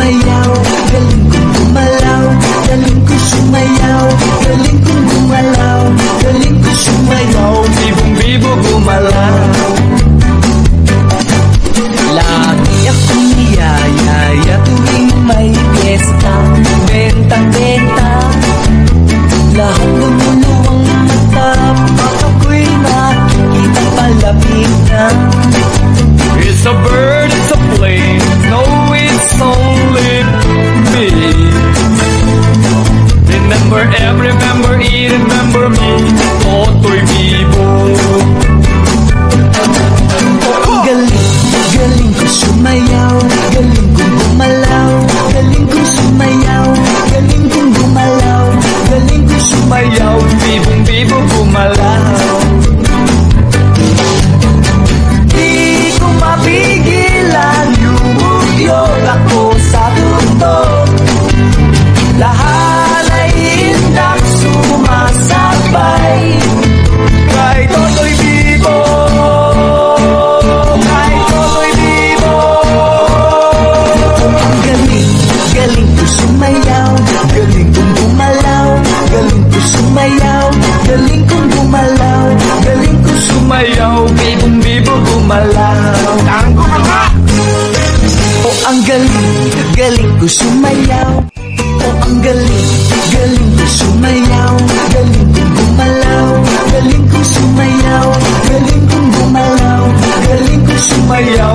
sumayaw, galing kong gumalaw, galing kong sumayaw, galing kong gumalaw, galing kong sumayaw, bibong-bibo gumalaw. Lagi akong niyayaya tuwing may piyesta, bentang-benta, lahat lumuluwang mata, pag ako'y nakikita palapit na. It's a bird, it's a plane, no, it's only me. Remember every memory, remember me, Totoy Bibo. Galing kong sumayaw, galing kong gumalaw, galing kong sumayaw, galing kong gumalaw, galing kong sumayaw, bibong-bibo gumalaw. Di ko mapigilan, yumugyot ako sa tugtog. Lahat ay indak sumasabay kay Totoy Bibo. Galing ko sumayaw, galing kong gumalaw, galing ko sumayaw, galing kong gumalaw, galing ko sumayaw, bibong-bibo gumalaw. Ang gumalaw! Oh, ang galing ko sumayaw. Oh, ang galing ko sumayaw, galing kong gumalaw, galing kong sumayaw, galing kong gumalaw, galing kong sumayaw,